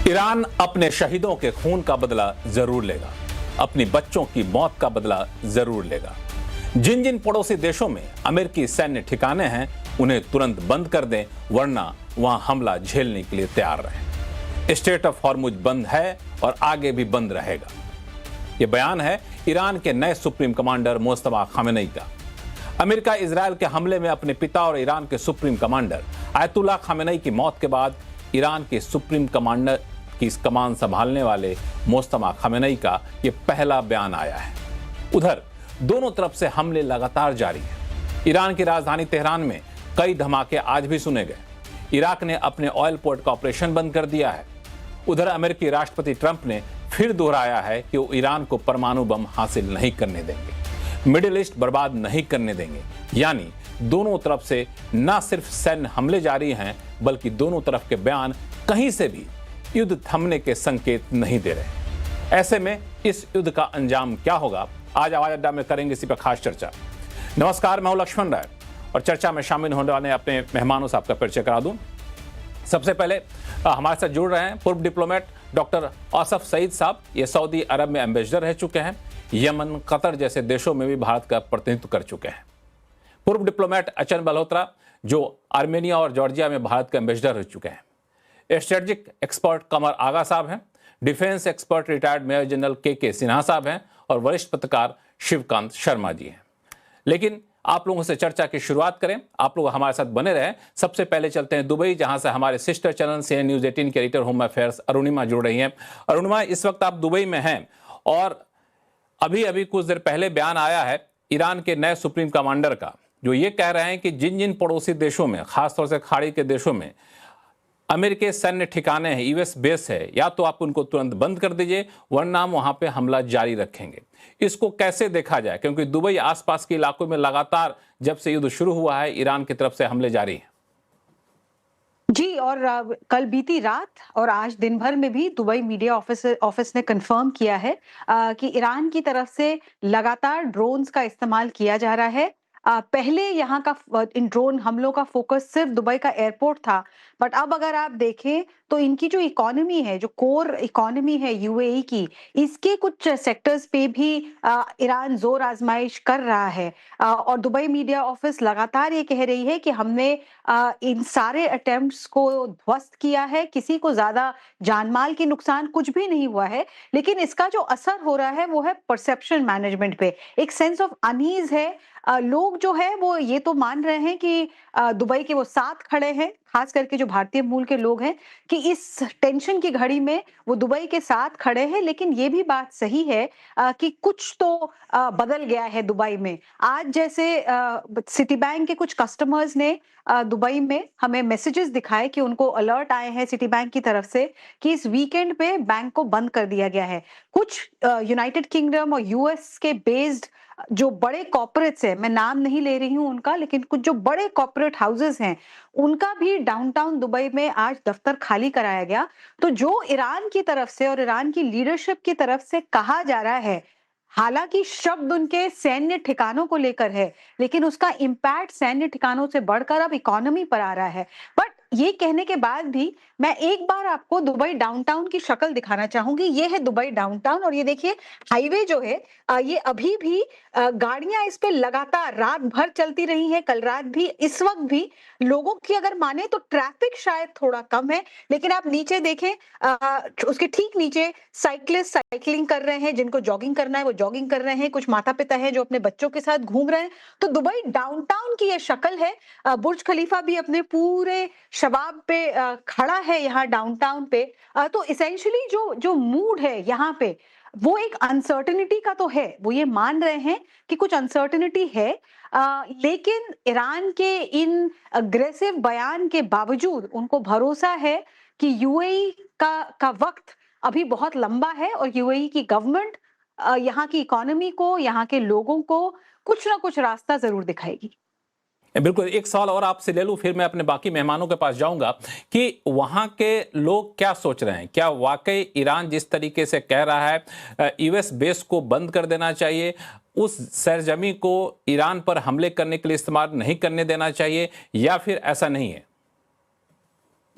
Iran अपने शहीदों के खून का बदला जरूर लेगा, अपनी बच्चों की मौत का बदला जरूर लेगा। जिन जिन पड़ोसी देशों में अमेरिकी सैन्य ठिकाने हैं उन्हें तुरंत बंद कर दें, वरना वहां हमला झेलने के लिए तैयार रहें। स्ट्रेट ऑफ हॉर्मुज बंद है और आगे भी बंद रहेगा। यह बयान है ईरान के नए सुप्रीम कमांडर मुस्तफा खामेनेई का। अमेरिका इजरायल के हमले में अपने पिता और ईरान के सुप्रीम कमांडर आयतुल्ला खामेनेई की मौत के बाद ईरान के सुप्रीम कमांडर की कमान संभालने वाले मुस्तफा खामेनेई का यह पहला बयान आया है। उधर दोनों तरफ से हमले लगातार जारी हैं। ईरान की राजधानी तेहरान में कई धमाके आज भी सुने गए। इराक ने अपने ऑयल पोर्ट का ऑपरेशन बंद कर दिया है। उधर अमेरिकी राष्ट्रपति ट्रंप ने फिर दोहराया है कि वो ईरान को परमाणु बम हासिल नहीं करने देंगे, मिडिल ईस्ट बर्बाद नहीं करने देंगे। यानी दोनों तरफ से न सिर्फ सैन्य हमले जारी हैं, बल्कि दोनों तरफ के बयान कहीं से भी युद्ध थमने के संकेत नहीं दे रहे। ऐसे में इस युद्ध का अंजाम क्या होगा, आज आवाज अड्डा में करेंगे इसी पर खास चर्चा। नमस्कार, मैं हूं लक्ष्मण राय और चर्चा में शामिल होने वाले अपने मेहमानों से आपका परिचय करा दूं। सबसे पहले हमारे साथ जुड़ रहे हैं पूर्व डिप्लोमेट डॉक्टर औसफ सईद साहब। ये सऊदी अरब में एम्बेसडर रह चुके हैं, यमन, कतर जैसे देशों में भी भारत का प्रतिनिधित्व कर चुके हैं। पूर्व डिप्लोमेट अचन मल्होत्रा जो आर्मेनिया और जॉर्जिया में भारत के एम्बेसडर रह चुके हैं। स्ट्रेटेजिक एक्सपर्ट कमर आगा साहब हैं। Defence expert retired major general K Sinha साहब हैं और वरिष्ठ पत्रकार शिवकांत शर्मा जी हैं। लेकिन आप लोगों से चर्चा की शुरुआत करें, आप लोग हमारे साथ बने रहें। सबसे पहले चलते हैं दुबई, जहां से हमारे सिस्टर चैनल CNN न्यूज़ 18 के एडिटर होम अफेयर्स अरुणिमा जुड़ रही हैं। अरुणिमा, इस वक्त आप दुबई में हैं और अभी अभी कुछ देर पहले बयान आया है ईरान के नए सुप्रीम कमांडर का, जो ये कह रहे हैं कि जिन जिन पड़ोसी देशों में, खासतौर से खाड़ी के देशों में अमेरिकी सैन्य ठिकाने हैं, यूएस बेस है, या तो आप उनको तुरंत बंद कर दीजिए, वरना हम वहां पे हमला जारी रखेंगे। इसको कैसे देखा जाए, क्योंकि दुबई आसपास के इलाकों में लगातार जब से युद्ध शुरू हुआ है ईरान की तरफ से हमले जारी हैं। जी, और कल बीती रात और आज दिन भर में भी दुबई मीडिया ऑफिस ने कंफर्म किया है कि ईरान की तरफ से लगातार ड्रोन्स का इस्तेमाल किया जा रहा है। पहले यहाँ का इन ड्रोन हमलों का फोकस सिर्फ दुबई का एयरपोर्ट था, बट अब अगर आप देखें तो इनकी जो इकोनॉमी है, जो कोर इकोनॉमी है यूएई की, इसके कुछ सेक्टर्स पे भी ईरान जोर आजमाइश कर रहा है। और दुबई मीडिया ऑफिस लगातार ये कह रही है कि हमने इन सारे अटेम्प्ट्स को ध्वस्त किया है, किसी को ज्यादा जानमाल की नुकसान कुछ भी नहीं हुआ है, लेकिन इसका जो असर हो रहा है वो है परसेप्शन मैनेजमेंट पे। एक सेंस ऑफ अनईज है। लोग जो है वो ये तो मान रहे हैं कि दुबई के वो साथ खड़े हैं, खास करके जो भारतीय मूल के लोग हैं, कि इस टेंशन की घड़ी में वो दुबई के साथ खड़े हैं। लेकिन ये भी बात सही है कि कुछ तो बदल गया है दुबई में। आज जैसे सिटी बैंक के कुछ कस्टमर्स ने दुबई में हमें मैसेजेस दिखाए कि उनको अलर्ट आए हैं सिटी बैंक की तरफ से कि इस वीकेंड पे बैंक को बंद कर दिया गया है। कुछ यूनाइटेड किंगडम और यूएस के बेस्ड जो बड़े कॉर्पोरेट्स हैं, मैं नाम नहीं ले रही हूं उनका, लेकिन कुछ जो बड़े कॉर्पोरेट हाउसेस हैं उनका भी डाउनटाउन दुबई में आज दफ्तर खाली कराया गया। तो जो ईरान की तरफ से और ईरान की लीडरशिप की तरफ से कहा जा रहा है, हालांकि शब्द उनके सैन्य ठिकानों को लेकर है, लेकिन उसका इम्पैक्ट सैन्य ठिकानों से बढ़कर अब इकोनॉमी पर आ रहा है। बट ये कहने के बाद भी मैं एक बार आपको दुबई डाउनटाउन की शक्ल दिखाना चाहूंगी। ये है दुबई डाउनटाउन और ये देखिए हाईवे जो है, ये अभी भी गाड़ियां इस पे लगातार रात भर चलती रही हैं, कल रात भी, इस वक्त भी। लोगों की अगर माने तो ट्रैफिक शायद थोड़ा कम है, लेकिन आप नीचे देखें, उसके ठीक नीचे साइकिलिस्ट साइकिलिंग कर रहे हैं, जिनको जॉगिंग करना है वो जॉगिंग कर रहे हैं, कुछ माता पिता हैं जो अपने बच्चों के साथ घूम रहे हैं। तो दुबई डाउनटाउन की ये शक्ल है। बुर्ज खलीफा भी अपने पूरे शबाब पे खड़ा है यहाँ डाउनटाउन पे। तो इसेंशियली जो जो मूड है यहाँ पे वो एक अनसर्टेनिटी का तो है। वो ये मान रहे हैं कि कुछ अनसर्टेनिटी है, लेकिन ईरान के इन अग्रेसिव बयान के बावजूद उनको भरोसा है कि यूएई का वक्त अभी बहुत लंबा है और यूएई की गवर्नमेंट यहाँ की इकोनॉमी को, यहाँ के लोगों को कुछ ना कुछ रास्ता जरूर दिखाएगी। बिल्कुल, एक सवाल और आपसे ले लूं, फिर मैं अपने बाकी मेहमानों के पास जाऊंगा कि वहां के लोग क्या सोच रहे हैं। क्या वाकई ईरान जिस तरीके से कह रहा है यूएस बेस को बंद कर देना चाहिए, उस सरजमी को ईरान पर हमले करने के लिए इस्तेमाल नहीं करने देना चाहिए, या फिर ऐसा नहीं है?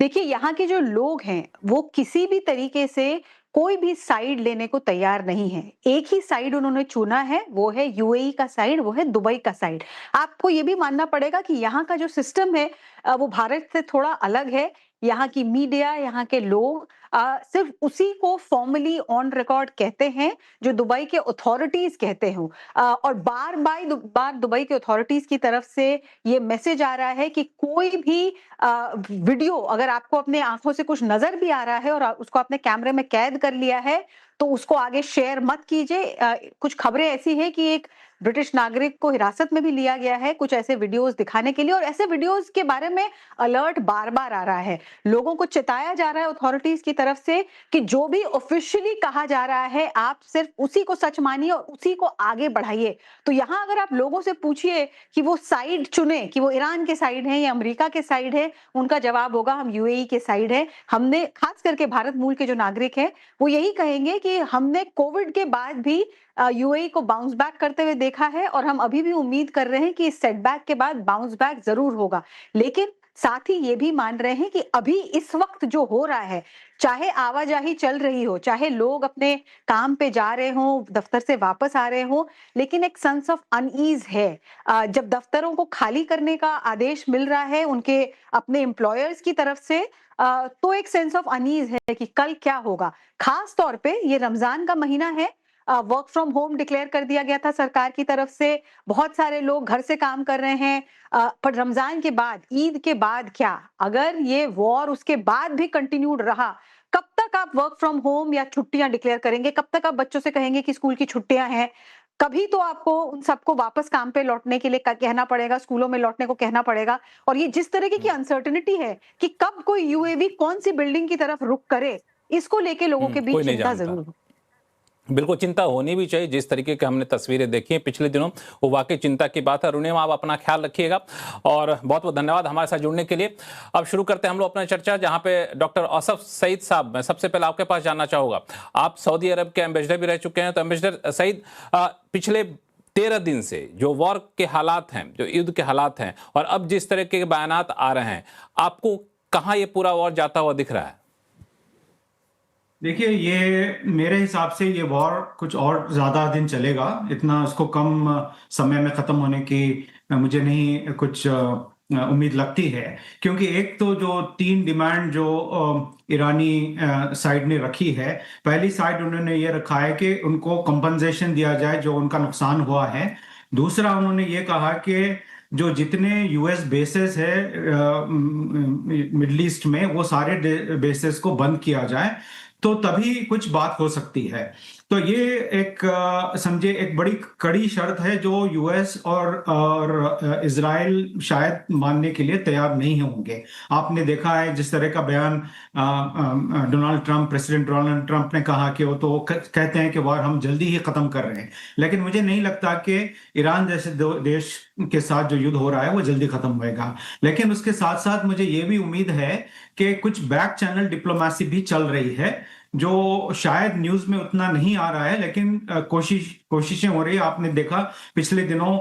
देखिए, यहाँ के जो लोग हैं, वो किसी भी तरीके से कोई भी साइड लेने को तैयार नहीं है। एक ही साइड उन्होंने चुना है, वो है यूएई का साइड, वो है दुबई का साइड। आपको ये भी मानना पड़ेगा कि यहाँ का जो सिस्टम है वो भारत से थोड़ा अलग है। यहाँ की मीडिया, यहाँ के लोग सिर्फ उसी को फॉर्मली ऑन रिकॉर्ड कहते हैं, जो दुबई के अथॉरिटीज़ कहते हों। और बार दुबई के अथॉरिटीज़ की तरफ से ये मैसेज आ रहा है कि कोई भी वीडियो अगर आपको अपने आंखों से कुछ नजर भी आ रहा है और उसको आपने कैमरे में कैद कर लिया है तो उसको आगे शेयर मत कीजिए। कुछ खबरें ऐसी हैं कि एक ब्रिटिश नागरिक को हिरासत में भी लिया गया है कुछ ऐसे वीडियोस दिखाने के लिए, और ऐसे वीडियोस के बारे में अलर्ट बार बार आ रहा है। लोगों को चिताया जा रहा है अथॉरिटीज की तरफ से कि जो भी ऑफिशियली कहा जा रहा है आप सिर्फ उसी को सच मानिए और उसी को आगे बढ़ाइए। तो यहाँ अगर आप लोगों से पूछिए कि वो साइड चुने कि वो ईरान के साइड है या अमेरिका के साइड है, उनका जवाब होगा हम यूएई के साइड है। हमने खास करके भारत मूल के जो नागरिक हैं वो यही कहेंगे कि हमने कोविड के बाद भी यूएई को बाउंस बैक करते हुए देखा है और हम अभी भी उम्मीद कर रहे हैं कि इस सेटबैक के बाद बाउंस बैक जरूर होगा। लेकिन साथ ही ये भी मान रहे हैं कि अभी इस वक्त जो हो रहा है, चाहे आवाजाही चल रही हो, चाहे लोग अपने काम पे जा रहे हों, दफ्तर से वापस आ रहे हों, लेकिन एक सेंस ऑफ अनईज है। जब दफ्तरों को खाली करने का आदेश मिल रहा है उनके अपने एम्प्लॉयर्स की तरफ से, तो एक सेंस ऑफ अनईज है कि कल क्या होगा। खास तौर पे ये रमजान का महीना है, वर्क फ्रॉम होम डिक्लेयर कर दिया गया था सरकार की तरफ से, बहुत सारे लोग घर से काम कर रहे हैं। पर रमजान के बाद, ईद के बाद क्या, अगर ये वॉर उसके बाद भी कंटिन्यूड रहा, कब तक आप वर्क फ्रॉम होम या छुट्टियां डिक्लेयर करेंगे? कब तक आप बच्चों से कहेंगे कि स्कूल की छुट्टियां हैं? कभी तो आपको उन सबको वापस काम पे लौटने के लिए कहना पड़ेगा, स्कूलों में लौटने को कहना पड़ेगा। और ये जिस तरीके की अनसर्टेनिटी है कि कब कोई यूएवी कौन सी बिल्डिंग की तरफ रुख करे, इसको लेके लोगों के कोई बीच नहीं चिंता जानता। जरूर है। बिल्कुल चिंता होनी भी चाहिए। जिस तरीके की हमने तस्वीरें देखी हैं पिछले दिनों, वो वाकई चिंता की बात है। अरुणिमा, आप अपना ख्याल रखिएगा और बहुत बहुत धन्यवाद हमारे साथ जुड़ने के लिए। अब शुरू करते हैं हम लोग अपना चर्चा, जहां पे डॉक्टर औसफ सईद साहब, मैं सबसे पहले आपके पास जानना चाहूंगा, आप सऊदी अरब के एम्बेसडर भी रह चुके हैं। तो एम्बेसडर सईद, पिछले 13 दिन से जो वॉर के हालात हैं, जो युद्ध के हालात हैं, और अब जिस तरह के बयानात आ रहे हैं, आपको कहाँ ये पूरा वॉर जाता हुआ दिख रहा है? देखिए, ये मेरे हिसाब से ये वॉर कुछ और ज्यादा दिन चलेगा। इतना उसको कम समय में खत्म होने की मुझे नहीं कुछ उम्मीद लगती है। क्योंकि एक तो जो 3 डिमांड जो ईरानी साइड ने रखी है, पहली साइड उन्होंने ये रखा है कि उनको कंपनसेशन दिया जाए जो उनका नुकसान हुआ है। दूसरा उन्होंने ये कहा कि जो जितने यूएस बेसेस है मिडल ईस्ट में, वो सारे बेसेस को बंद किया जाए, तो तभी कुछ बात हो सकती है। तो ये एक समझे एक बड़ी कड़ी शर्त है जो यूएस और इजराइल शायद मानने के लिए तैयार नहीं होंगे। आपने देखा है जिस तरह का बयान प्रेसिडेंट डोनाल्ड ट्रंप ने कहा कि वो तो कहते हैं कि वार हम जल्दी ही खत्म कर रहे हैं, लेकिन मुझे नहीं लगता कि ईरान जैसे देश के साथ जो युद्ध हो रहा है वो जल्दी खत्म होएगा। लेकिन उसके साथ साथ मुझे ये भी उम्मीद है कि कुछ बैक चैनल डिप्लोमेसी भी चल रही है, जो शायद न्यूज में उतना नहीं आ रहा है, लेकिन कोशिशें हो रही है। आपने देखा पिछले दिनों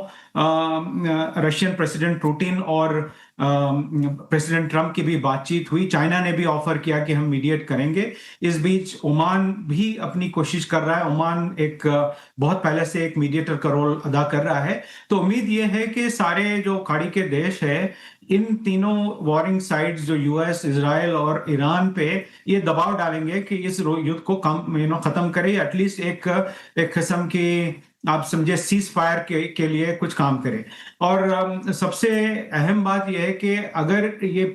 रशियन प्रेसिडेंट पुतिन और प्रेसिडेंट ट्रंप की भी बातचीत हुई। चाइना ने भी ऑफर किया कि हम मीडिएट करेंगे। इस बीच ओमान भी अपनी कोशिश कर रहा है। ओमान एक बहुत पहले से एक मीडिएटर का रोल अदा कर रहा है। तो उम्मीद ये है कि सारे जो खाड़ी के देश है, इन तीनों वॉरिंग साइड्स जो यूएस, इजराइल और ईरान पे, ये दबाव डालेंगे कि इस युद्ध को खत्म करे, एटलीस्ट एक किस्म की आप समझे सीज फायर के लिए कुछ काम करे। और सबसे अहम बात यह है कि अगर ये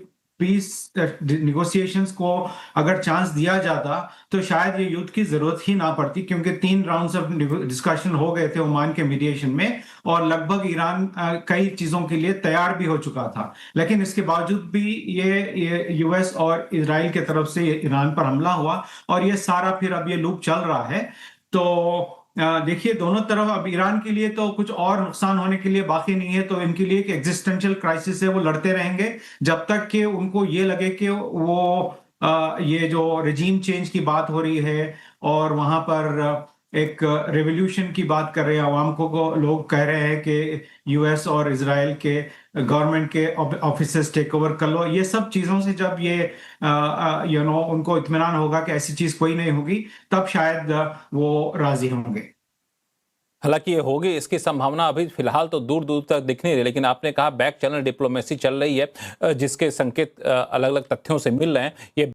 पीस निगोशिएशंस को अगर चांस दिया जाता तो शायद ये युद्ध की जरूरत ही ना पड़ती, क्योंकि 3 राउंड्स ऑफ डिस्कशन हो गए थे ओमान के मीडिएशन में और लगभग ईरान कई चीजों के लिए तैयार भी हो चुका था। लेकिन इसके बावजूद भी ये यूएस और इजराइल की तरफ से ईरान पर हमला हुआ और ये सारा फिर अब ये लूप चल रहा है। तो देखिए, दोनों तरफ अब ईरान के लिए तो कुछ और नुकसान होने के लिए बाकी नहीं है, तो इनके लिए एक एग्जिस्टेंशियल क्राइसिस है, वो लड़ते रहेंगे जब तक कि उनको ये लगे कि वो ये जो रेजीम चेंज की बात हो रही है और वहां पर एक रेवोल्यूशन की बात कर रहे हैं, अवाम को लोग कह रहे हैं कि यूएस और इजराइल के गवर्नमेंट के ऑफिसर्स टेक ओवर कर लो। ये सब चीज़ों से जब ये उनको इत्मीनान होगा कि ऐसी चीज़ कोई नहीं होगी, तब शायद वो राजी होंगे। हालांकि ये होगी, इसकी संभावना अभी फिलहाल तो दूर दूर तक दिख नहीं रही, लेकिन आपने कहा बैक चैनल डिप्लोमेसी चल रही है, जिसके संकेत अलग अलग तथ्यों से मिल रहे हैं। ये